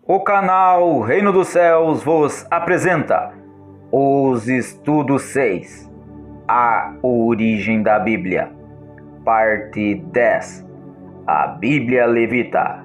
O canal Reino dos Céus vos apresenta os Estudos 6, A Origem da Bíblia, Parte 10, a Bíblia Levita.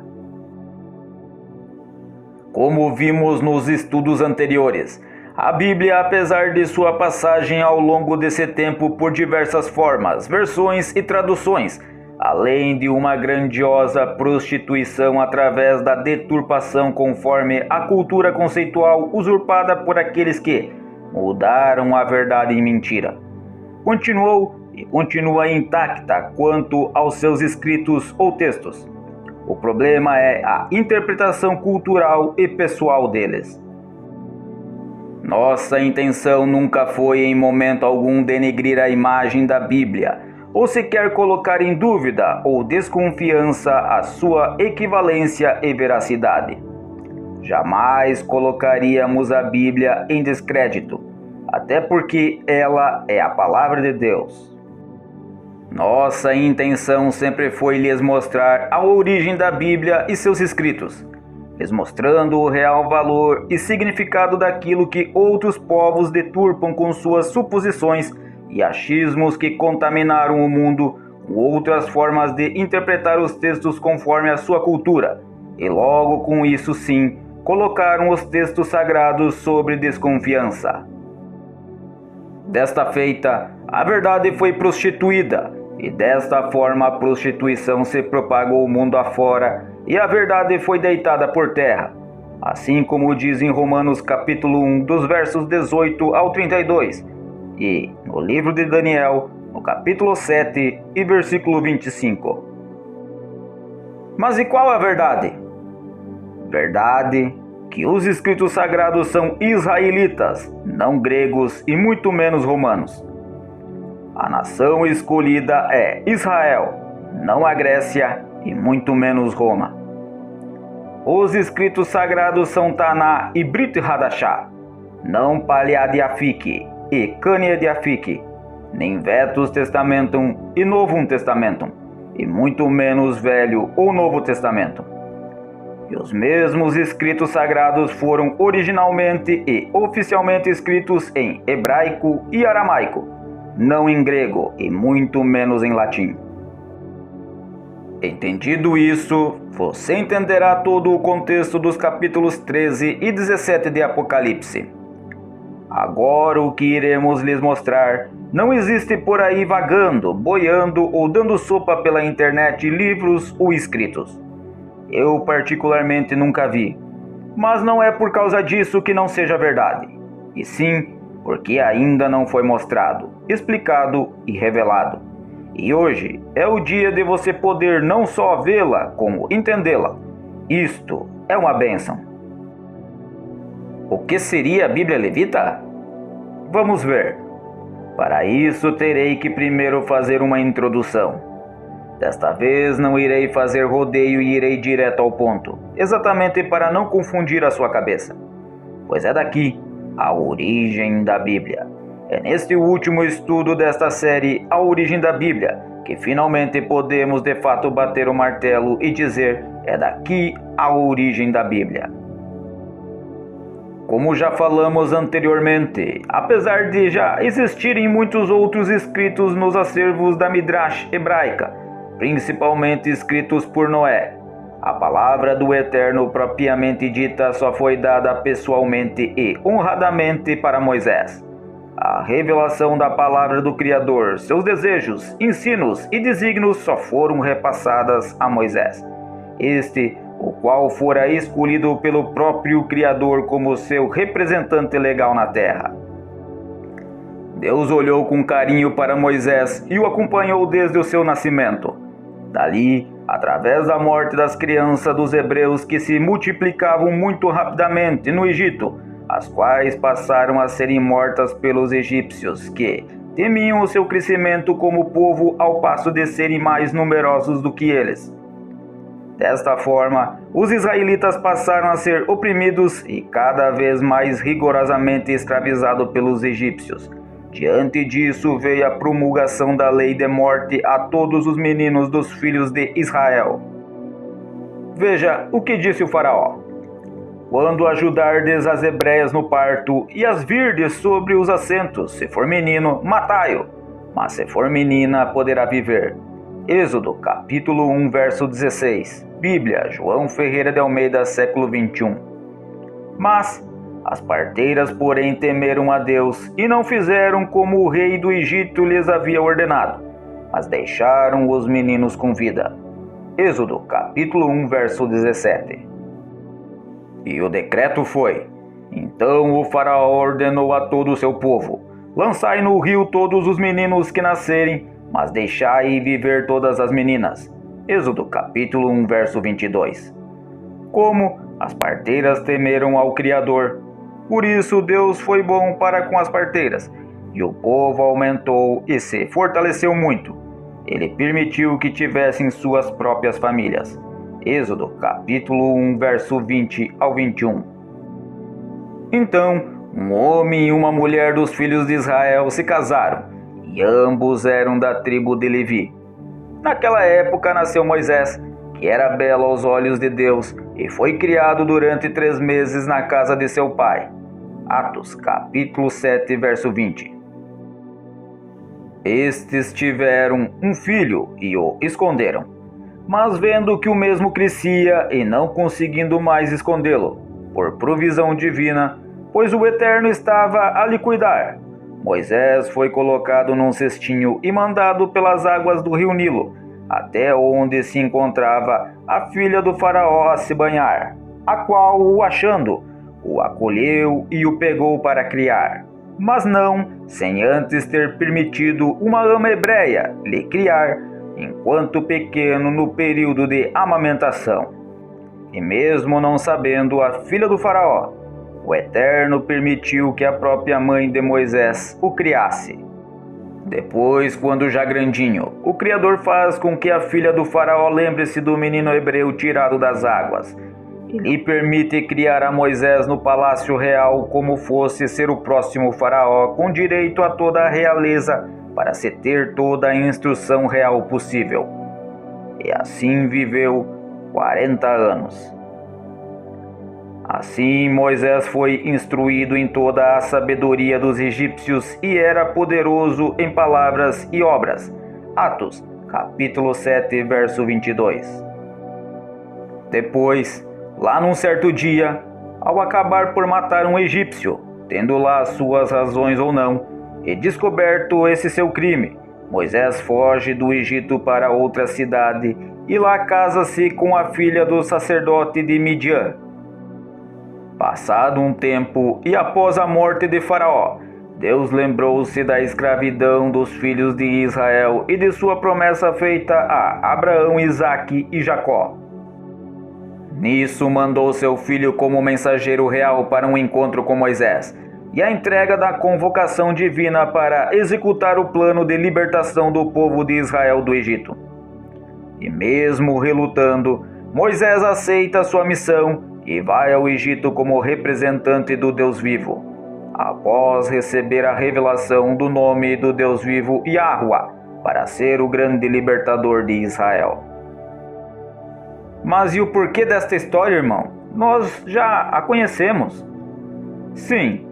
Como vimos nos estudos anteriores, a Bíblia, apesar de sua passagem ao longo desse tempo por diversas formas, versões e traduções, além de uma grandiosa prostituição através da deturpação conforme a cultura conceitual usurpada por aqueles que mudaram a verdade em mentira, continuou e continua intacta quanto aos seus escritos ou textos. O problema é a interpretação cultural e pessoal deles. Nossa intenção nunca foi em momento algum denegrir a imagem da Bíblia, ou sequer colocar em dúvida ou desconfiança a sua equivalência e veracidade. Jamais colocaríamos a Bíblia em descrédito, até porque ela é a palavra de Deus. Nossa intenção sempre foi lhes mostrar a origem da Bíblia e seus escritos, lhes mostrando o real valor e significado daquilo que outros povos deturpam com suas suposições e achismos que contaminaram o mundo com outras formas de interpretar os textos conforme a sua cultura, e logo com isso sim, colocaram os textos sagrados sobre desconfiança. Desta feita, a verdade foi prostituída, e desta forma a prostituição se propagou o mundo afora, e a verdade foi deitada por terra, assim como diz em Romanos capítulo 1, dos versos 18 ao 32, e no livro de Daniel, no capítulo 7 e versículo 25. Mas e qual a verdade? Verdade que os escritos sagrados são israelitas, não gregos e muito menos romanos. A nação escolhida é Israel, não a Grécia e muito menos Roma. Os escritos sagrados são Taná e Brit Hadashah, não Palea de Afique e Cânia de Afique, nem Vetus Testamentum e Novum Testamentum, e muito menos Velho ou Novo Testamento. E os mesmos escritos sagrados foram originalmente e oficialmente escritos em hebraico e aramaico, não em grego e muito menos em latim. Entendido isso, você entenderá todo o contexto dos capítulos 13 e 17 de Apocalipse. Agora o que iremos lhes mostrar não existe por aí vagando, boiando ou dando sopa pela internet livros ou escritos. Eu particularmente nunca vi, mas não é por causa disso que não seja verdade, e sim porque ainda não foi mostrado, explicado e revelado. E hoje é o dia de você poder não só vê-la, como entendê-la. Isto é uma bênção. O que seria a Bíblia Levita? Vamos ver. Para isso terei que primeiro fazer uma introdução. Desta vez não irei fazer rodeio e irei direto ao ponto, exatamente para não confundir a sua cabeça. Pois é daqui a origem da Bíblia. É neste último estudo desta série, A Origem da Bíblia, que finalmente podemos de fato bater o martelo e dizer: é daqui a origem da Bíblia. Como já falamos anteriormente, apesar de já existirem muitos outros escritos nos acervos da Midrash hebraica, principalmente escritos por Noé, a palavra do Eterno propriamente dita só foi dada pessoalmente e honradamente para Moisés. A revelação da palavra do Criador, seus desejos, ensinos e desígnios só foram repassadas a Moisés, o qual fora escolhido pelo próprio Criador como seu representante legal na terra. Deus olhou com carinho para Moisés e o acompanhou desde o seu nascimento. Dali, através da morte das crianças dos hebreus que se multiplicavam muito rapidamente no Egito, as quais passaram a serem mortas pelos egípcios, que temiam o seu crescimento como povo ao passo de serem mais numerosos do que eles. Desta forma, os israelitas passaram a ser oprimidos e cada vez mais rigorosamente escravizados pelos egípcios. Diante disso veio a promulgação da lei de morte a todos os meninos dos filhos de Israel. Veja o que disse o faraó: quando ajudardes as hebreias no parto, e as virdes sobre os assentos, se for menino, matai-o, mas se for menina, poderá viver. Êxodo, capítulo 1, verso 16. Bíblia, João Ferreira de Almeida, século 21. Mas as parteiras, porém, temeram a Deus, e não fizeram como o rei do Egito lhes havia ordenado, mas deixaram os meninos com vida. Êxodo, capítulo 1, verso 17. E o decreto foi: então o faraó ordenou a todo o seu povo: lançai no rio todos os meninos que nascerem, mas deixai viver todas as meninas. Êxodo capítulo 1, verso 22. Como as parteiras temeram ao Criador, por isso Deus foi bom para com as parteiras, e o povo aumentou e se fortaleceu muito. Ele permitiu que tivessem suas próprias famílias. Êxodo, capítulo 1, verso 20 ao 21. Então, um homem e uma mulher dos filhos de Israel se casaram, e ambos eram da tribo de Levi. Naquela época nasceu Moisés, que era belo aos olhos de Deus, e foi criado durante 3 meses na casa de seu pai. Atos, capítulo 7, verso 20. Estes tiveram um filho e o esconderam. Mas vendo que o mesmo crescia e não conseguindo mais escondê-lo, por provisão divina, pois o Eterno estava a lhe cuidar, Moisés foi colocado num cestinho e mandado pelas águas do rio Nilo, até onde se encontrava a filha do faraó a se banhar, a qual, o achando, o acolheu e o pegou para criar, mas não sem antes ter permitido uma ama hebreia lhe criar, enquanto pequeno, no período de amamentação. E mesmo não sabendo a filha do faraó, o Eterno permitiu que a própria mãe de Moisés o criasse. Depois, quando já grandinho, o Criador faz com que a filha do faraó lembre-se do menino hebreu tirado das águas, e lhe permite criar a Moisés no palácio real como fosse ser o próximo faraó, com direito a toda a realeza, para se ter toda a instrução real possível. E assim viveu 40 anos. Assim Moisés foi instruído em toda a sabedoria dos egípcios e era poderoso em palavras e obras. Atos, capítulo 7, verso 22. Depois, lá num certo dia, ao acabar por matar um egípcio, tendo lá suas razões ou não, e descoberto esse seu crime, Moisés foge do Egito para outra cidade e lá casa-se com a filha do sacerdote de Midian. Passado um tempo e após a morte de Faraó, Deus lembrou-se da escravidão dos filhos de Israel e de sua promessa feita a Abraão, Isaque e Jacó. Nisso mandou seu filho como mensageiro real para um encontro com Moisés, e a entrega da convocação divina para executar o plano de libertação do povo de Israel do Egito. E mesmo relutando, Moisés aceita sua missão e vai ao Egito como representante do Deus vivo, após receber a revelação do nome do Deus vivo Yahuwah, para ser o grande libertador de Israel. Mas e o porquê desta história, irmão? Nós já a conhecemos. Sim,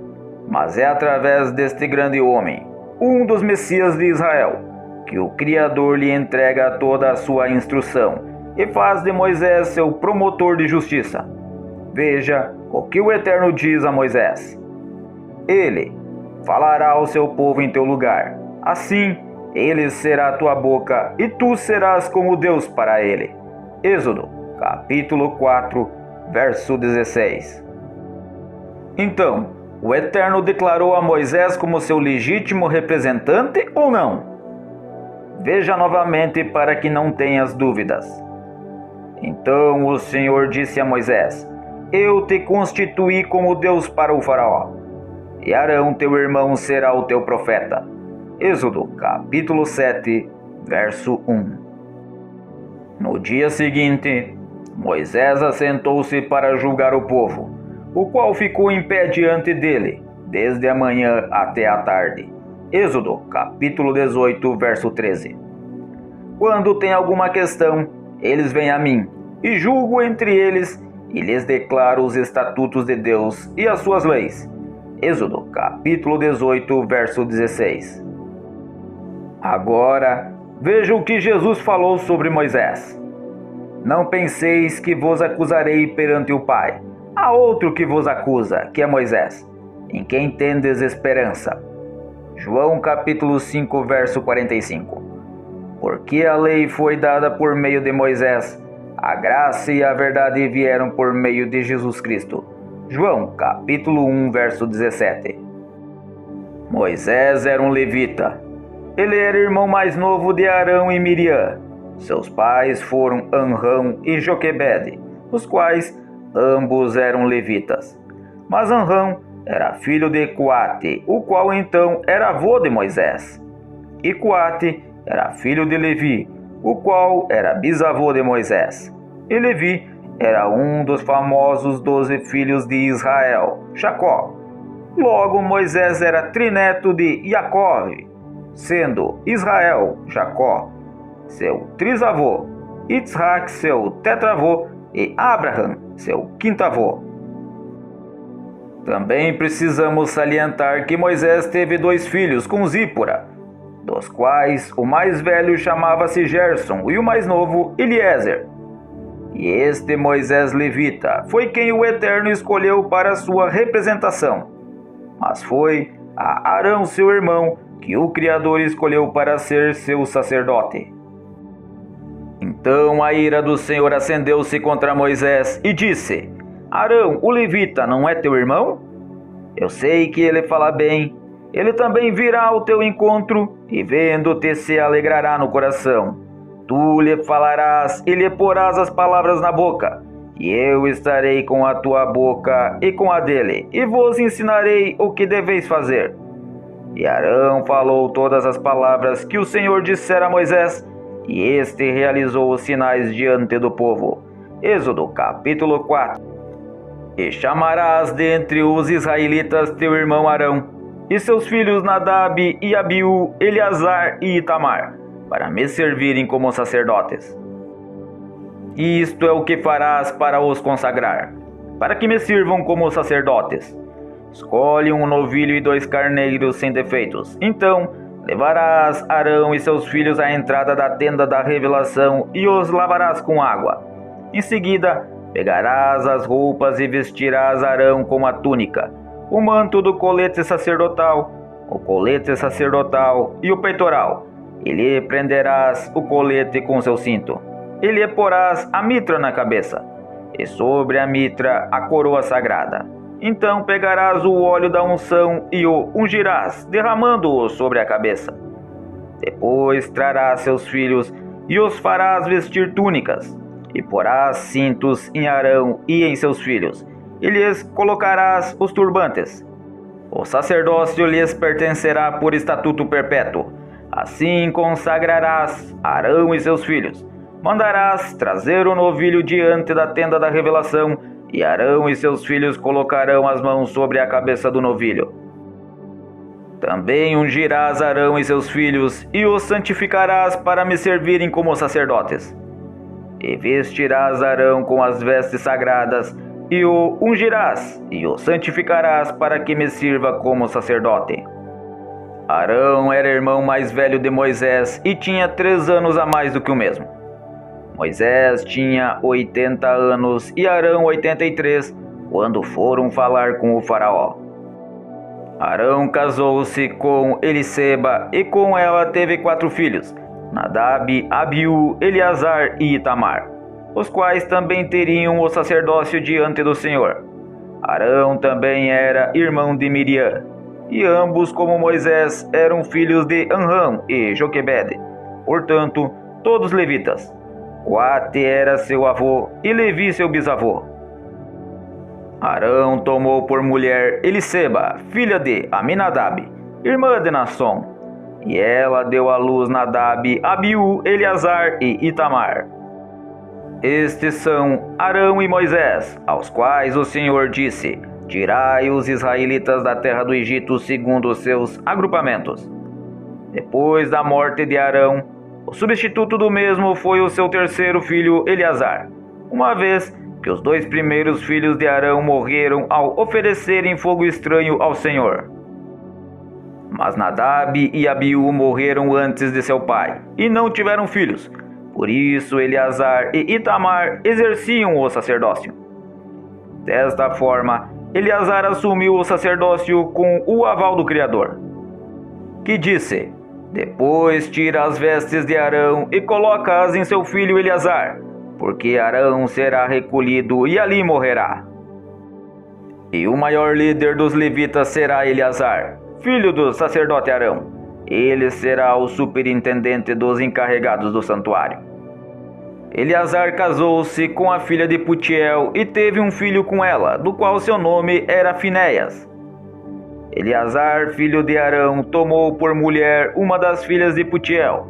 mas é através deste grande homem, um dos Messias de Israel, que o Criador lhe entrega toda a sua instrução e faz de Moisés seu promotor de justiça. Veja o que o Eterno diz a Moisés: ele falará ao seu povo em teu lugar, assim ele será tua boca e tu serás como Deus para ele. Êxodo, capítulo 4, verso 16. Então, o Eterno declarou a Moisés como seu legítimo representante ou não? Veja novamente para que não tenhas dúvidas. Então o Senhor disse a Moisés: eu te constituí como Deus para o faraó, e Arão teu irmão será o teu profeta. Êxodo, capítulo 7, verso 1. No dia seguinte, Moisés assentou-se para julgar o povo, o qual ficou em pé diante dele, desde a manhã até a tarde. Êxodo, capítulo 18, verso 13. Quando tem alguma questão, eles vêm a mim, e julgo entre eles, e lhes declara os estatutos de Deus e as suas leis. Êxodo, capítulo 18, verso 16. Agora, veja o que Jesus falou sobre Moisés. Não penseis que vos acusarei perante o Pai. Há outro que vos acusa, que é Moisés, em quem tendes esperança. João capítulo 5, verso 45. Porque a lei foi dada por meio de Moisés, a graça e a verdade vieram por meio de Jesus Cristo. João capítulo 1, verso 17. Moisés era um levita. Ele era irmão mais novo de Arão e Miriam. Seus pais foram Amrão e Joquebede, os quais ambos eram levitas. Mas Amrão era filho de Coate, o qual então era avô de Moisés. E Coate era filho de Levi, o qual era bisavô de Moisés. E Levi era um dos famosos 12 filhos de Israel, Jacó. Logo Moisés era trineto de Jacó, sendo Israel, Jacó, seu trisavô, Isaac, seu tetravô, e Abraham, seu quintavô. Também precisamos salientar que Moisés teve 2 filhos com Zípora, dos quais o mais velho chamava-se Gerson e o mais novo Eliezer. E este Moisés levita foi quem o Eterno escolheu para sua representação, mas foi a Arão seu irmão que o Criador escolheu para ser seu sacerdote. Então a ira do Senhor acendeu-se contra Moisés e disse: Arão, o levita, não é teu irmão? Eu sei que ele fala bem. Ele também virá ao teu encontro e vendo-te se alegrará no coração. Tu lhe falarás e lhe porás as palavras na boca, e eu estarei com a tua boca e com a dele, e vos ensinarei o que deveis fazer. E Arão falou todas as palavras que o Senhor dissera a Moisés, e este realizou os sinais diante do povo. Êxodo capítulo 4. E chamarás dentre os israelitas teu irmão Arão, e seus filhos Nadab e Abiú, Eleazar e Itamar, para me servirem como sacerdotes. E isto é o que farás para os consagrar, para que me sirvam como sacerdotes. Escolhe um novilho e 2 carneiros sem defeitos. Então levarás Arão e seus filhos à entrada da tenda da revelação e os lavarás com água. Em seguida, pegarás as roupas e vestirás Arão com a túnica, o manto do colete sacerdotal, o colete sacerdotal e o peitoral. E lhe prenderás o colete com seu cinto. E lhe porás a mitra na cabeça, e sobre a mitra a coroa sagrada. Então pegarás o óleo da unção e o ungirás, derramando-o sobre a cabeça. Depois trarás seus filhos e os farás vestir túnicas, e porás cintos em Arão e em seus filhos, e lhes colocarás os turbantes. O sacerdócio lhes pertencerá por estatuto perpétuo. Assim consagrarás Arão e seus filhos. Mandarás trazer o novilho diante da tenda da revelação, e Arão e seus filhos colocarão as mãos sobre a cabeça do novilho. Também ungirás Arão e seus filhos, e os santificarás para me servirem como sacerdotes. E vestirás Arão com as vestes sagradas, e o ungirás, e o santificarás para que me sirva como sacerdote. Arão era irmão mais velho de Moisés e tinha 3 anos a mais do que o mesmo. Moisés tinha 80 anos e Arão 83, quando foram falar com o faraó. Arão casou-se com Eliseba e com ela teve 4 filhos, Nadab, Abiú, Eleazar e Itamar, os quais também teriam o sacerdócio diante do Senhor. Arão também era irmão de Miriam, e ambos, como Moisés, eram filhos de Amrão e Joquebede, portanto, todos levitas. Coate era seu avô e Levi seu bisavô. Arão tomou por mulher Eliseba, filha de Aminadab, irmã de Nasson, e ela deu à luz Nadab, Abiú, Eleazar e Itamar. Estes são Arão e Moisés, aos quais o Senhor disse: tirai os israelitas da terra do Egito segundo os seus agrupamentos. Depois da morte de Arão, o substituto do mesmo foi o seu terceiro filho Eleazar, uma vez porque os 2 primeiros filhos de Arão morreram ao oferecerem fogo estranho ao Senhor. Mas Nadab e Abiú morreram antes de seu pai, e não tiveram filhos. Por isso Eleazar e Itamar exerciam o sacerdócio. Desta forma, Eleazar assumiu o sacerdócio com o aval do Criador, que disse: depois tira as vestes de Arão e coloca-as em seu filho Eleazar, porque Arão será recolhido e ali morrerá. E o maior líder dos levitas será Eleazar, filho do sacerdote Arão. Ele será o superintendente dos encarregados do santuário. Eleazar casou-se com a filha de Putiel e teve um filho com ela, do qual seu nome era Finéias. Eleazar, filho de Arão, tomou por mulher uma das filhas de Putiel,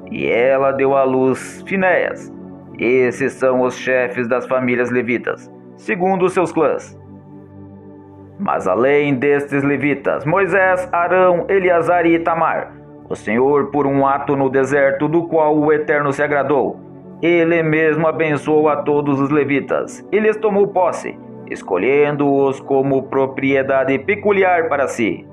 e ela deu à luz Finéias. Esses são os chefes das famílias levitas, segundo os seus clãs. Mas além destes levitas, Moisés, Arão, Eleazar e Itamar, o Senhor, por um ato no deserto do qual o Eterno se agradou, Ele mesmo abençoou a todos os levitas e lhes tomou posse, escolhendo-os como propriedade peculiar para si.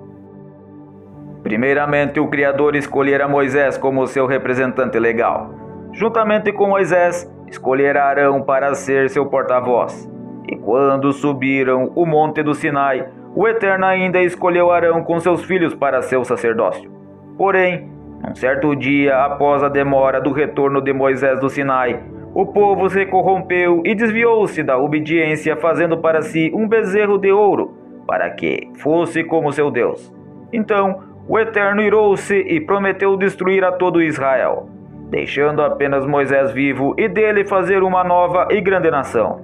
Primeiramente, o Criador escolhera Moisés como seu representante legal. Juntamente com Moisés, escolhera Arão para ser seu porta-voz. E quando subiram o monte do Sinai, o Eterno ainda escolheu Arão com seus filhos para seu sacerdócio. Porém, num certo dia, após a demora do retorno de Moisés do Sinai, o povo se corrompeu e desviou-se da obediência, fazendo para si um bezerro de ouro, para que fosse como seu Deus. Então, o Eterno irou-se e prometeu destruir a todo Israel, deixando apenas Moisés vivo e dele fazer uma nova e grande nação.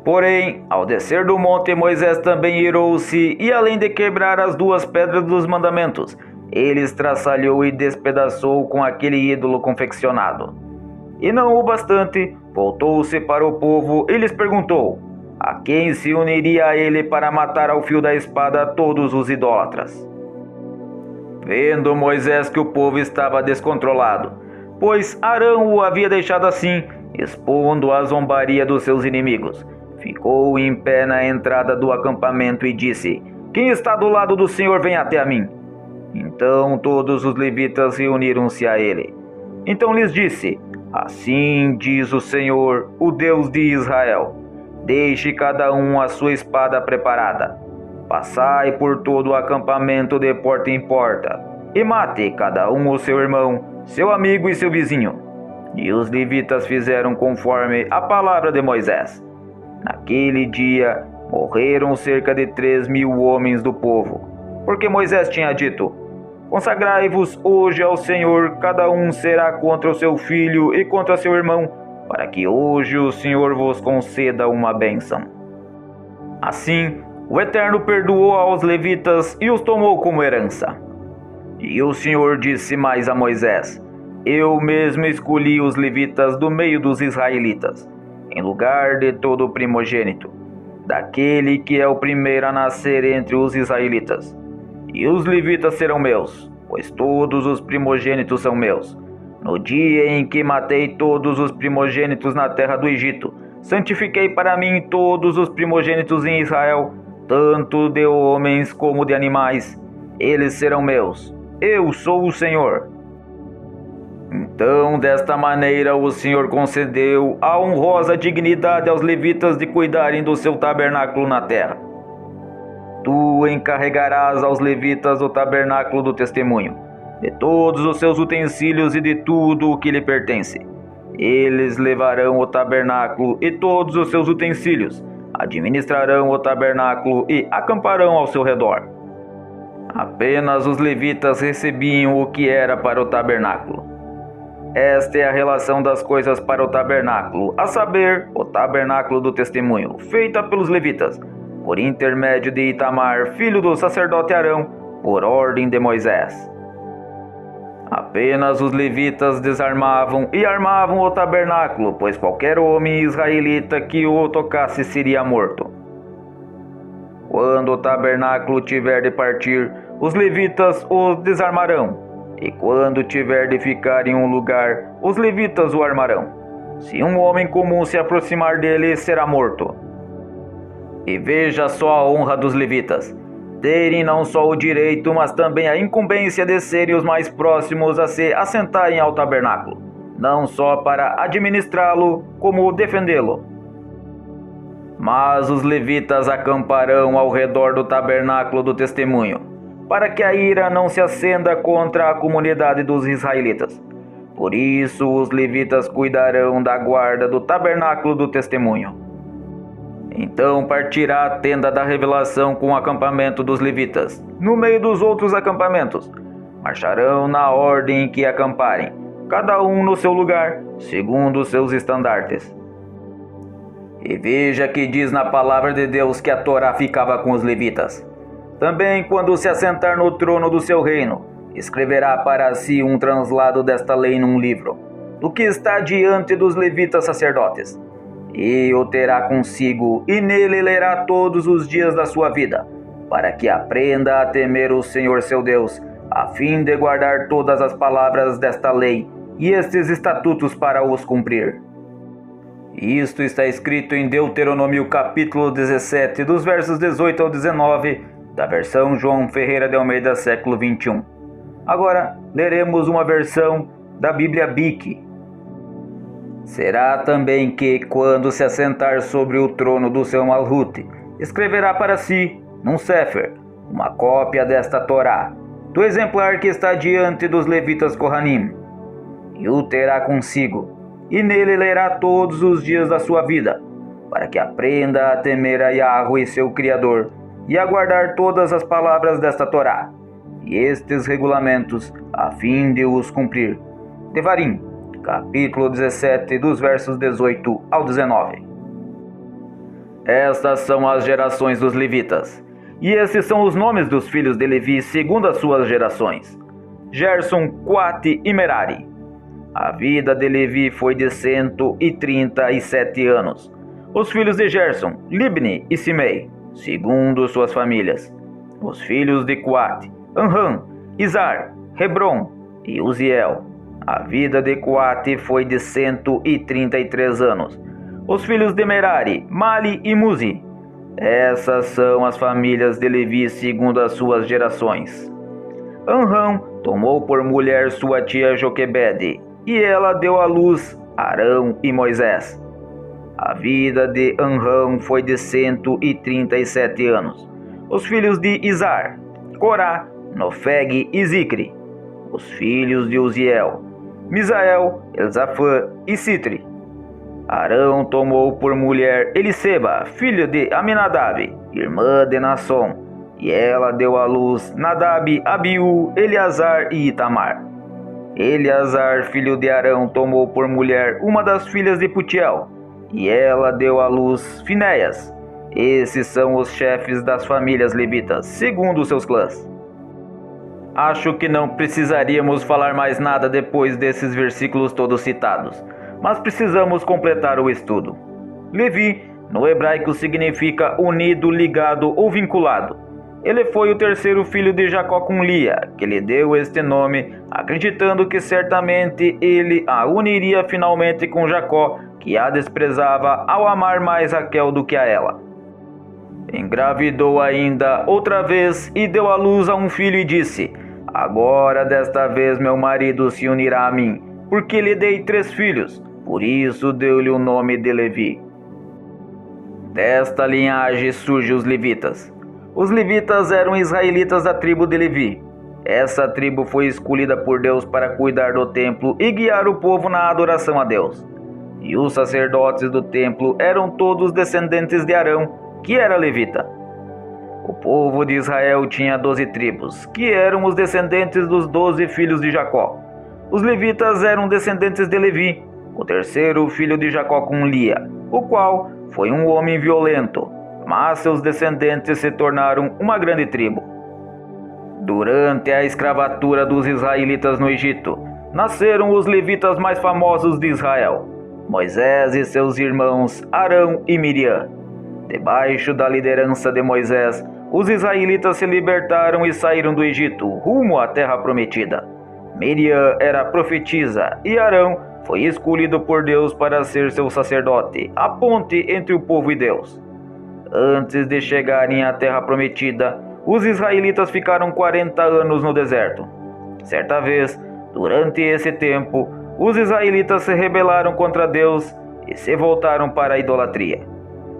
Porém, ao descer do monte, Moisés também irou-se e, além de quebrar as 2 pedras dos mandamentos, ele estraçalhou e despedaçou com aquele ídolo confeccionado. E não o bastante, voltou-se para o povo e lhes perguntou: a quem se uniria a ele para matar ao fio da espada todos os idólatras? Vendo Moisés que o povo estava descontrolado, pois Arão o havia deixado assim, expondo a zombaria dos seus inimigos, ficou em pé na entrada do acampamento e disse: quem está do lado do Senhor, vem até a mim. Então todos os levitas reuniram-se a ele. Então lhes disse: assim diz o Senhor, o Deus de Israel: deixe cada um a sua espada preparada. Passai por todo o acampamento de porta em porta, e mate cada um o seu irmão, seu amigo e seu vizinho. E os levitas fizeram conforme a palavra de Moisés. Naquele dia morreram cerca de 3.000 homens do povo, porque Moisés tinha dito: consagrai-vos hoje ao Senhor, cada um será contra o seu filho e contra seu irmão, para que hoje o Senhor vos conceda uma bênção. Assim, o Eterno perdoou aos levitas e os tomou como herança. E o Senhor disse mais a Moisés: eu mesmo escolhi os levitas do meio dos israelitas, em lugar de todo primogênito, daquele que é o primeiro a nascer entre os israelitas. E os levitas serão meus, pois todos os primogênitos são meus. No dia em que matei todos os primogênitos na terra do Egito, santifiquei para mim todos os primogênitos em Israel, tanto de homens como de animais. Eles serão meus. Eu sou o Senhor. Então, desta maneira, o Senhor concedeu a honrosa dignidade aos levitas de cuidarem do seu tabernáculo na terra. Tu encarregarás aos levitas o tabernáculo do testemunho, de todos os seus utensílios e de tudo o que lhe pertence. Eles levarão o tabernáculo e todos os seus utensílios, administrarão o tabernáculo e acamparão ao seu redor. Apenas os levitas recebiam o que era para o tabernáculo. Esta é a relação das coisas para o tabernáculo, a saber, o tabernáculo do testemunho, feita pelos levitas, por intermédio de Itamar, filho do sacerdote Arão, por ordem de Moisés. Apenas os levitas desarmavam e armavam o tabernáculo, pois qualquer homem israelita que o tocasse seria morto. Quando o tabernáculo tiver de partir, os levitas o desarmarão, e quando tiver de ficar em um lugar, os levitas o armarão. Se um homem comum se aproximar dele, será morto. E veja só a honra dos levitas, terem não só o direito, mas também a incumbência de serem os mais próximos a se assentarem ao tabernáculo, não só para administrá-lo, como defendê-lo. Mas os levitas acamparão ao redor do tabernáculo do testemunho, para que a ira não se acenda contra a comunidade dos israelitas. Por isso os levitas cuidarão da guarda do tabernáculo do testemunho. Então partirá a tenda da revelação com o acampamento dos levitas, no meio dos outros acampamentos. Marcharão na ordem em que acamparem, cada um no seu lugar, segundo os seus estandartes. E veja que diz na palavra de Deus que a Torá ficava com os levitas. Também quando se assentar no trono do seu reino, escreverá para si um translado desta lei num livro, do que está diante dos levitas sacerdotes. E o terá consigo, e nele lerá todos os dias da sua vida, para que aprenda a temer o Senhor seu Deus, a fim de guardar todas as palavras desta lei e estes estatutos para os cumprir. Isto está escrito em Deuteronômio capítulo 17, dos versos 18 ao 19, da versão João Ferreira de Almeida, século 21. Agora, leremos uma versão da Bíblia BIC. Será também que, quando se assentar sobre o trono do seu Malhut, escreverá para si, num Sefer, uma cópia desta Torá, do exemplar que está diante dos levitas Kohanim, e o terá consigo, e nele lerá todos os dias da sua vida, para que aprenda a temer a Yahweh, seu Criador, e a guardar todas as palavras desta Torá, e estes regulamentos, a fim de os cumprir. Devarim, capítulo 17, dos versos 18 ao 19. Estas são as gerações dos levitas, e esses são os nomes dos filhos de Levi segundo as suas gerações: Gerson, Coate e Merari. A vida de Levi foi de 137 anos. Os filhos de Gerson, Libni e Simei, segundo suas famílias. Os filhos de Coate, Anram, Izar, Hebron e Uziel. A vida de Coate foi de 133 anos. Os filhos de Merari, Mali e Muzi. Essas são as famílias de Levi segundo as suas gerações. Anram tomou por mulher sua tia Joquebede, e ela deu à luz Arão e Moisés. A vida de Anram foi de 137 anos. Os filhos de Izar, Corá, Nofeg e Zicre. Os filhos de Uziel, Misael, Elzafã e Citri. Arão tomou por mulher Eliseba, filho de Aminadab, irmã de Nasson, e ela deu à luz Nadab, Abiú, Eleazar e Itamar. Eleazar, filho de Arão, tomou por mulher uma das filhas de Putiel, e ela deu à luz Finéias. Esses são os chefes das famílias levitas, segundo seus clãs. Acho que não precisaríamos falar mais nada depois desses versículos todos citados, mas precisamos completar o estudo. Levi, no hebraico, significa unido, ligado ou vinculado. Ele foi o terceiro filho de Jacó com Lia, que lhe deu este nome, acreditando que certamente ele a uniria finalmente com Jacó, que a desprezava ao amar mais Raquel do que a ela. Engravidou ainda outra vez e deu à luz a um filho e disse: agora desta vez meu marido se unirá a mim, porque lhe dei 3 filhos, por isso deu-lhe o nome de Levi. Desta linhagem surgem os levitas. Os levitas eram israelitas da tribo de Levi. Essa tribo foi escolhida por Deus para cuidar do templo e guiar o povo na adoração a Deus. E os sacerdotes do templo eram todos descendentes de Arão, que era levita. O povo de Israel tinha 12 tribos, que eram os descendentes dos 12 filhos de Jacó. Os levitas eram descendentes de Levi, o terceiro filho de Jacó com Lia, o qual foi um homem violento, mas seus descendentes se tornaram uma grande tribo. Durante a escravatura dos israelitas no Egito, nasceram os levitas mais famosos de Israel, Moisés e seus irmãos Arão e Miriam. Debaixo da liderança de Moisés, os israelitas se libertaram e saíram do Egito, rumo à terra prometida. Miriam era profetisa e Arão foi escolhido por Deus para ser seu sacerdote, a ponte entre o povo e Deus. Antes de chegarem à terra prometida, os israelitas ficaram 40 anos no deserto. Certa vez, durante esse tempo, os israelitas se rebelaram contra Deus e se voltaram para a idolatria.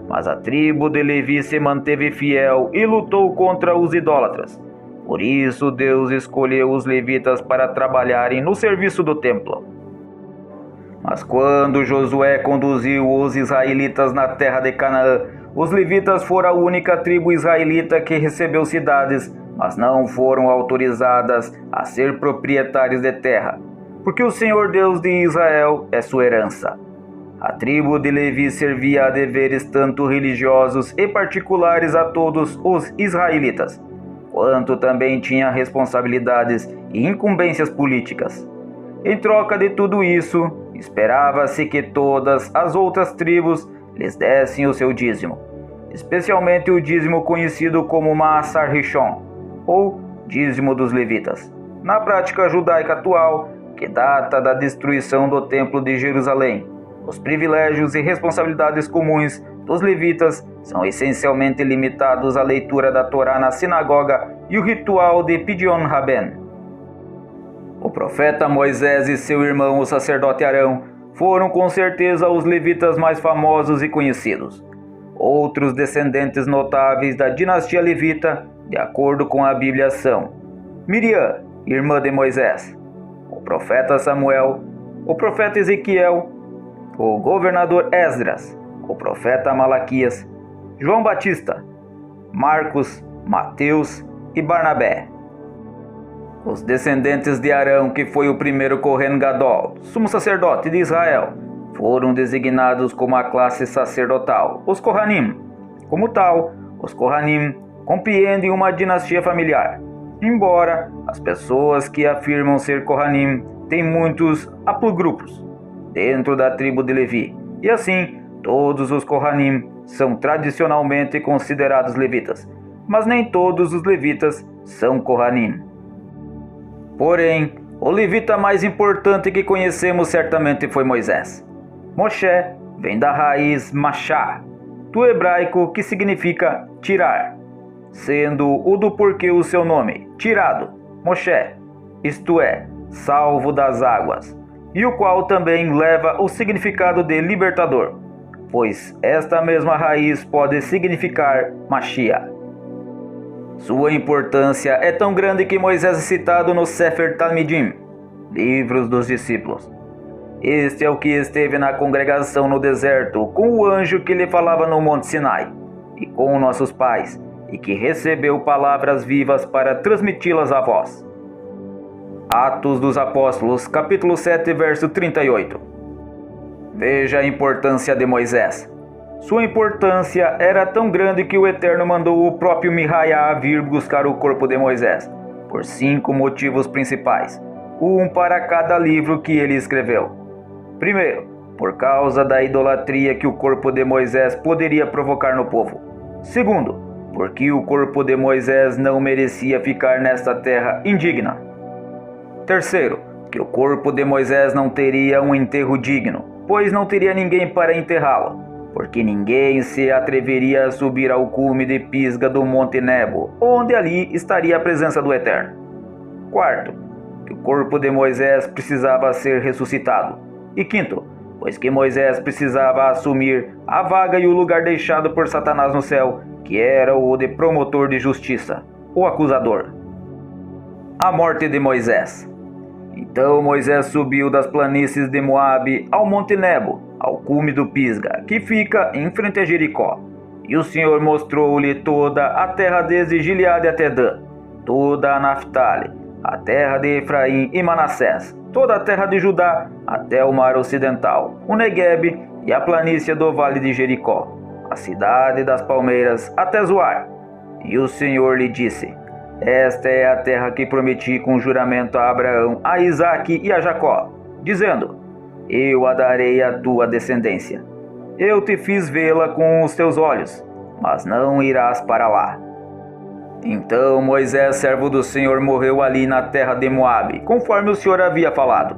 Mas a tribo de Levi se manteve fiel e lutou contra os idólatras. Por isso Deus escolheu os levitas para trabalharem no serviço do templo. Mas quando Josué conduziu os israelitas na terra de Canaã, os levitas foram a única tribo israelita que recebeu cidades, mas não foram autorizadas a ser proprietários de terra, porque o Senhor Deus de Israel é sua herança. A tribo de Levi servia a deveres tanto religiosos e particulares a todos os israelitas, quanto também tinha responsabilidades e incumbências políticas. Em troca de tudo isso, esperava-se que todas as outras tribos lhes dessem o seu dízimo, especialmente o dízimo conhecido como Maaser Rishon, ou dízimo dos levitas, na prática judaica atual, que data da destruição do Templo de Jerusalém. Os privilégios e responsabilidades comuns dos levitas são essencialmente limitados à leitura da Torá na sinagoga e o ritual de Pidyon Haben. O profeta Moisés e seu irmão, o sacerdote Arão, foram com certeza os levitas mais famosos e conhecidos. Outros descendentes notáveis da dinastia levita, de acordo com a Bíblia, são Miriam, irmã de Moisés, o profeta Samuel, o profeta Ezequiel, o governador Esdras, o profeta Malaquias, João Batista, Marcos, Mateus e Barnabé. Os descendentes de Arão, que foi o primeiro Kohen Gadol, sumo sacerdote de Israel, foram designados como a classe sacerdotal, os Kohanim. Como tal, os Kohanim compreendem uma dinastia familiar, embora as pessoas que afirmam ser Kohanim têm muitos haplogrupos dentro da tribo de Levi, e assim, todos os Kohanim são tradicionalmente considerados levitas, mas nem todos os levitas são Kohanim. Porém, o levita mais importante que conhecemos certamente foi Moisés. Moshe vem da raiz machá, do hebraico que significa tirar, sendo o do porquê o seu nome, tirado, Moshe, isto é, salvo das águas, e o qual também leva o significado de libertador, pois esta mesma raiz pode significar Mashiach. Sua importância é tão grande que Moisés é citado no Sefer Talmidim, livros dos discípulos. Este é o que esteve na congregação no deserto, com o anjo que lhe falava no Monte Sinai, e com nossos pais, e que recebeu palavras vivas para transmiti-las a vós. Atos dos Apóstolos, capítulo 7, verso 38. Veja a importância de Moisés. Sua importância era tão grande que o Eterno mandou o próprio Mihaia vir buscar o corpo de Moisés, por 5 motivos principais, um para cada livro que ele escreveu. Primeiro, por causa da idolatria que o corpo de Moisés poderia provocar no povo. Segundo, porque o corpo de Moisés não merecia ficar nesta terra indigna. Terceiro, que o corpo de Moisés não teria um enterro digno, pois não teria ninguém para enterrá-lo, porque ninguém se atreveria a subir ao cume de Pisga do Monte Nebo, onde ali estaria a presença do Eterno. Quarto, que o corpo de Moisés precisava ser ressuscitado. E quinto, pois que Moisés precisava assumir a vaga e o lugar deixado por Satanás no céu, que era o de promotor de justiça, o acusador. A morte de Moisés. Então Moisés subiu das planícies de Moabe ao Monte Nebo, ao cume do Pisga, que fica em frente a Jericó. E o Senhor mostrou-lhe toda a terra desde Gileade até Dan, toda a Naftali, a terra de Efraim e Manassés, toda a terra de Judá até o mar ocidental, o Neguebe e a planície do vale de Jericó, a cidade das palmeiras até Zoar. E o Senhor lhe disse: esta é a terra que prometi com juramento a Abraão, a Isaque e a Jacó, dizendo: eu a darei à tua descendência. Eu te fiz vê-la com os teus olhos, mas não irás para lá. Então Moisés, servo do Senhor, morreu ali na terra de Moabe, conforme o Senhor havia falado.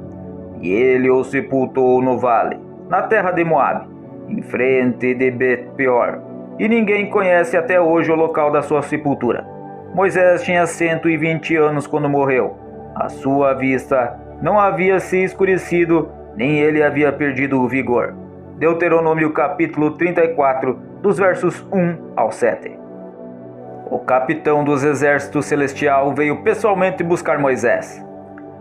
e ele o sepultou no vale, na terra de Moabe, em frente de Bet-peor, e ninguém conhece até hoje o local da sua sepultura. Moisés tinha 120 anos quando morreu. A sua vista não havia se escurecido, nem ele havia perdido o vigor. Deuteronômio capítulo 34, dos versos 1 ao 7. O capitão dos exércitos celestial veio pessoalmente buscar Moisés.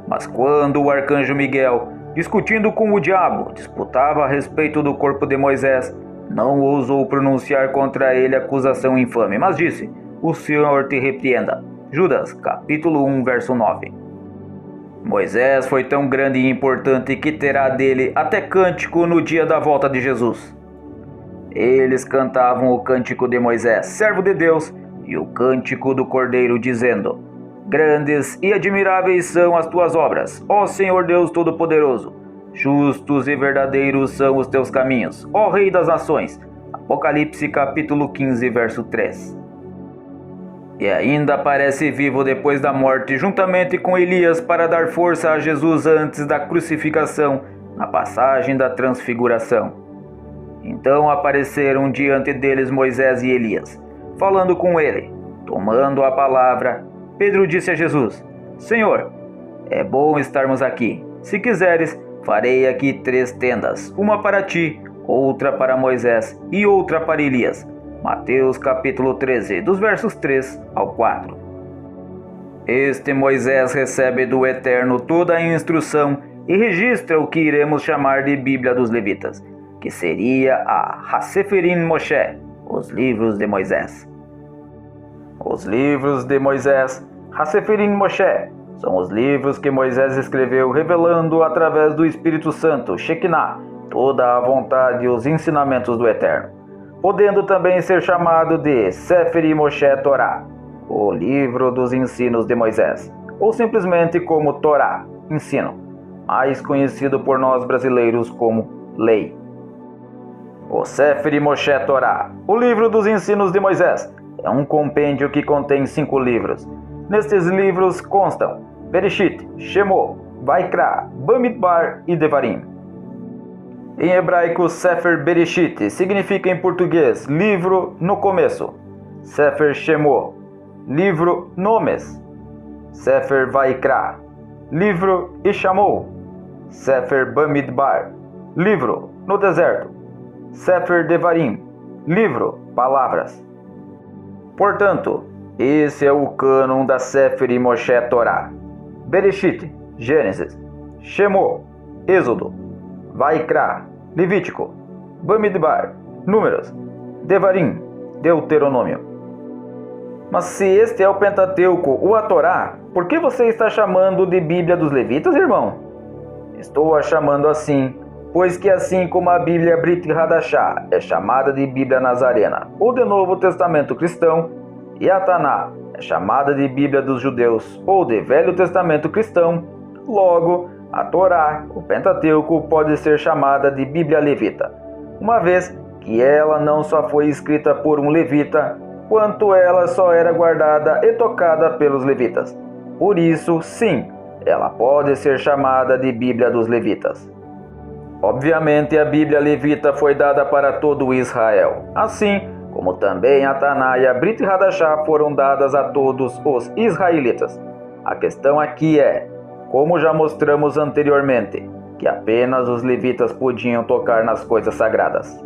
Mas quando o arcanjo Miguel, discutindo com o diabo, disputava a respeito do corpo de Moisés, não ousou pronunciar contra ele acusação infame, mas disse: "O Senhor te repreenda." Judas, capítulo 1, verso 9. Moisés foi tão grande e importante que terá dele até cântico no dia da volta de Jesus. Eles cantavam o cântico de Moisés, servo de Deus, e o cântico do Cordeiro, dizendo: "Grandes e admiráveis são as tuas obras, ó Senhor Deus Todo-Poderoso. Justos e verdadeiros são os teus caminhos, ó Rei das Nações." Apocalipse capítulo 15, verso 3. E ainda aparece vivo depois da morte, juntamente com Elias, para dar força a Jesus antes da crucificação, na passagem da transfiguração. Então apareceram diante deles Moisés e Elias, falando com ele. Tomando a palavra, Pedro disse a Jesus: "Senhor, é bom estarmos aqui. Se quiseres, farei aqui 3 tendas, uma para ti, outra para Moisés e outra para Elias." Mateus capítulo 13, dos versos 3 ao 4. Este Moisés recebe do Eterno toda a instrução e registra o que iremos chamar de Bíblia dos Levitas, que seria a HaSeferim Moshe, os livros de Moisés. Os livros de Moisés, HaSeferim Moshe, são os livros que Moisés escreveu revelando através do Espírito Santo, Shekinah, toda a vontade e os ensinamentos do Eterno, podendo também ser chamado de Sefer Moshe Torá, o livro dos ensinos de Moisés, ou simplesmente como Torá, ensino, mais conhecido por nós brasileiros como lei. O Sefer Moshe Torá, o livro dos ensinos de Moisés, é um compêndio que contém 5 livros. Nestes livros constam Bereshit, Shemot, Vaikra, Bamidbar e Devarim. Em hebraico, Sefer Bereshit significa em português livro no começo. Sefer Shemot, livro Nomes. Sefer Vaikra, livro Ishamou. Sefer Bamidbar, livro no deserto. Sefer Devarim, livro Palavras. Portanto, esse é o cânon da Sefer Moshe Torá. Bereshit, Gênesis. Shemot, Êxodo. Vaikra, Levítico. Bamidbar, Números. Devarim, Deuteronômio. Mas se este é o Pentateuco ou a Torá, por que você está chamando de Bíblia dos Levitas, irmão? Estou a chamando assim, pois que assim como a Bíblia Brit Hadashah é chamada de Bíblia Nazarena, ou de Novo Testamento Cristão, e a Taná é chamada de Bíblia dos Judeus, ou de Velho Testamento Cristão, logo, a Torá, o Pentateuco, pode ser chamada de Bíblia Levita, uma vez que ela não só foi escrita por um levita, quanto ela só era guardada e tocada pelos levitas. Por isso, sim, ela pode ser chamada de Bíblia dos Levitas. Obviamente, a Bíblia Levita foi dada para todo Israel, assim como também a Taná e a Brit Hadashah foram dadas a todos os israelitas. A questão aqui é, como já mostramos anteriormente, que apenas os levitas podiam tocar nas coisas sagradas.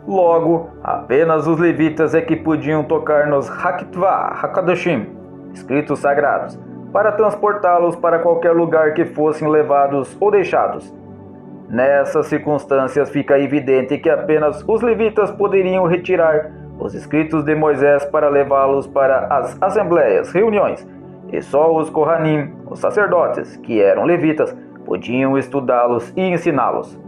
Logo, apenas os levitas é que podiam tocar nos Hakitvah HaKadoshim, escritos sagrados, para transportá-los para qualquer lugar que fossem levados ou deixados. Nessas circunstâncias fica evidente que apenas os levitas poderiam retirar os escritos de Moisés para levá-los para as assembleias, reuniões, e só os Kohanim, os sacerdotes, que eram levitas, podiam estudá-los e ensiná-los.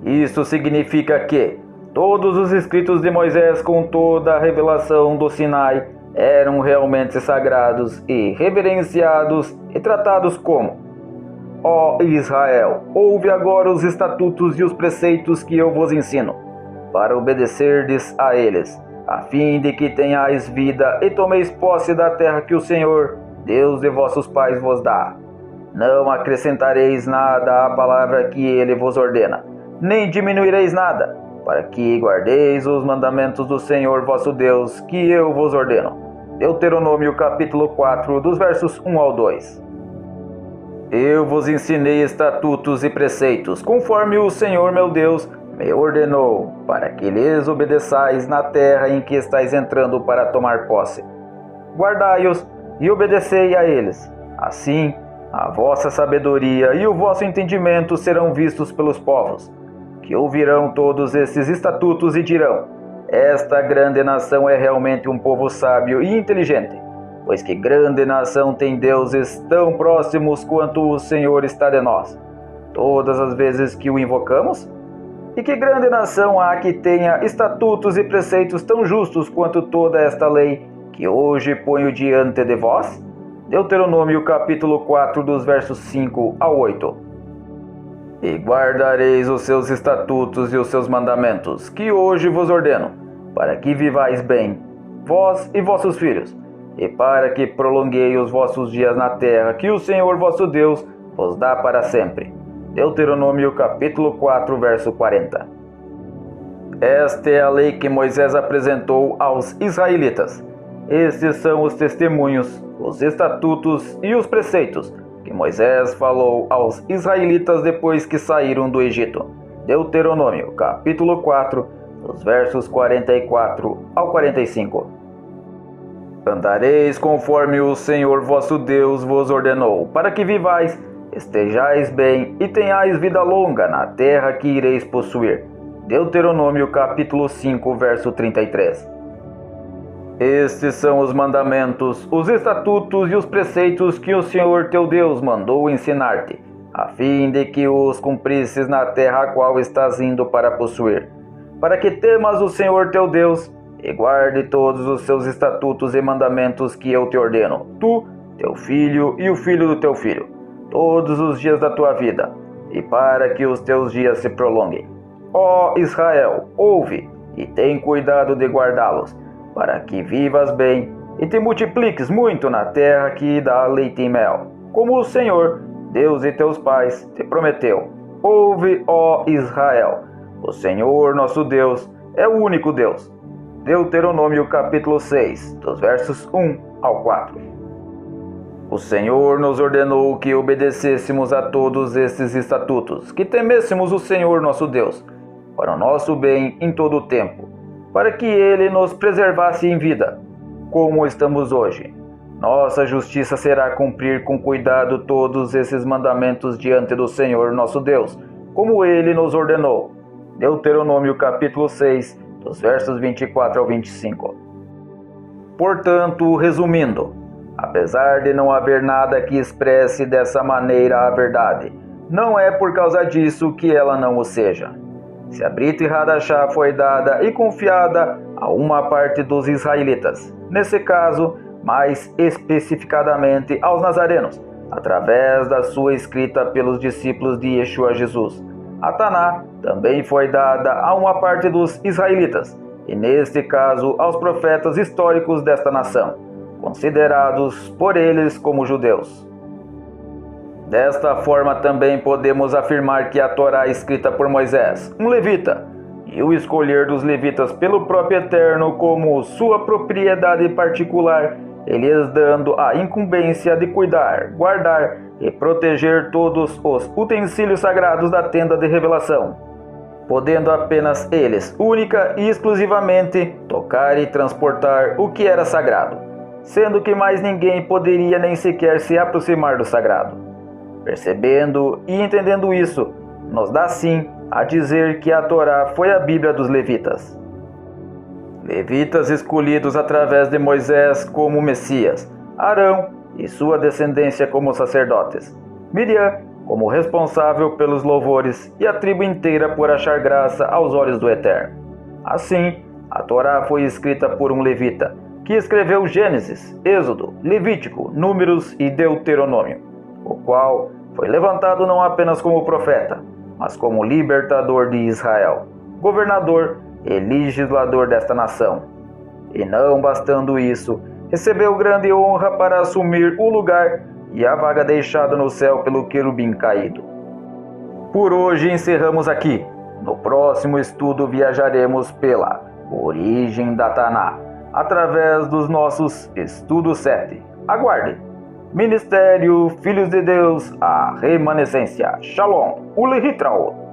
Isso significa que todos os escritos de Moisés com toda a revelação do Sinai eram realmente sagrados e reverenciados e tratados como: ó Israel, ouve agora os estatutos e os preceitos que eu vos ensino, para obedecerdes a eles, a fim de que tenhais vida e tomeis posse da terra que o Senhor, Deus de vossos pais, vos dá. Não acrescentareis nada à palavra que ele vos ordena, nem diminuireis nada, para que guardeis os mandamentos do Senhor vosso Deus, que eu vos ordeno. Deuteronômio capítulo 4, dos versos 1 ao 2. Eu vos ensinei estatutos e preceitos, conforme o Senhor meu Deus me ordenou, para que lhes obedeçais na terra em que estáis entrando para tomar posse. Guardai-os e obedecei a eles. Assim, a vossa sabedoria e o vosso entendimento serão vistos pelos povos, que ouvirão todos esses estatutos e dirão: esta grande nação é realmente um povo sábio e inteligente, pois que grande nação tem deuses tão próximos quanto o Senhor está de nós, todas as vezes que o invocamos? E que grande nação há que tenha estatutos e preceitos tão justos quanto toda esta lei que hoje ponho diante de vós? Deuteronômio capítulo 4, dos versos 5 ao 8. E guardareis os seus estatutos e os seus mandamentos, que hoje vos ordeno, para que vivais bem, vós e vossos filhos, e para que prolonguei os vossos dias na terra, que o Senhor vosso Deus vos dá para sempre. Deuteronômio capítulo 4, verso 40. Esta é a lei que Moisés apresentou aos israelitas. Estes são os testemunhos, os estatutos e os preceitos que Moisés falou aos israelitas depois que saíram do Egito. Deuteronômio capítulo 4, dos versos 44 ao 45. Andareis conforme o Senhor vosso Deus vos ordenou, para que vivais, estejais bem e tenhais vida longa na terra que ireis possuir. Deuteronômio capítulo 5, verso 33. Estes são os mandamentos, os estatutos e os preceitos que o Senhor teu Deus mandou ensinar-te, a fim de que os cumprisses na terra a qual estás indo para possuir, para que temas o Senhor teu Deus e guarde todos os seus estatutos e mandamentos que eu te ordeno, tu, teu filho e o filho do teu filho, todos os dias da tua vida, e para que os teus dias se prolonguem. Ó Israel, ouve e tem cuidado de guardá-los, para que vivas bem e te multipliques muito na terra que dá leite e mel, como o Senhor, Deus de teus pais, te prometeu. Ouve, ó Israel, o Senhor nosso Deus é o único Deus. Deuteronômio capítulo 6, dos versos 1 ao 4. O Senhor nos ordenou que obedecêssemos a todos estes estatutos, que temêssemos o Senhor nosso Deus, para o nosso bem em todo o tempo, para que Ele nos preservasse em vida, como estamos hoje. Nossa justiça será cumprir com cuidado todos esses mandamentos diante do Senhor nosso Deus, como Ele nos ordenou. Deuteronômio capítulo 6, dos versos 24 ao 25. Portanto, resumindo, apesar de não haver nada que expresse dessa maneira a verdade, não é por causa disso que ela não o seja. Se a Brit Hadashah foi dada e confiada a uma parte dos israelitas, nesse caso, mais especificadamente aos nazarenos, através da sua escrita pelos discípulos de Yeshua Jesus. A Taná também foi dada a uma parte dos israelitas, e neste caso aos profetas históricos desta nação, considerados por eles como judeus. Desta forma também podemos afirmar que a Torá escrita por Moisés, um levita, e o escolher dos levitas pelo próprio Eterno como sua propriedade particular, lhes dando a incumbência de cuidar, guardar e proteger todos os utensílios sagrados da tenda de revelação, podendo apenas eles, única e exclusivamente, tocar e transportar o que era sagrado, sendo que mais ninguém poderia nem sequer se aproximar do sagrado. Percebendo e entendendo isso, nos dá sim a dizer que a Torá foi a Bíblia dos levitas. Levitas escolhidos através de Moisés como Messias, Arão e sua descendência como sacerdotes, Miriam como responsável pelos louvores e a tribo inteira por achar graça aos olhos do Eterno. Assim, a Torá foi escrita por um levita, que escreveu Gênesis, Êxodo, Levítico, Números e Deuteronômio, o qual foi levantado não apenas como profeta, mas como libertador de Israel, governador e legislador desta nação. E não bastando isso, recebeu grande honra para assumir o lugar e a vaga deixada no céu pelo querubim caído. Por hoje encerramos aqui. No próximo estudo viajaremos pela origem da Taná, através dos nossos Estudos 7. Aguarde! Ministério Filhos de Deus, a Remanescência. Shalom, Ule Hitraot.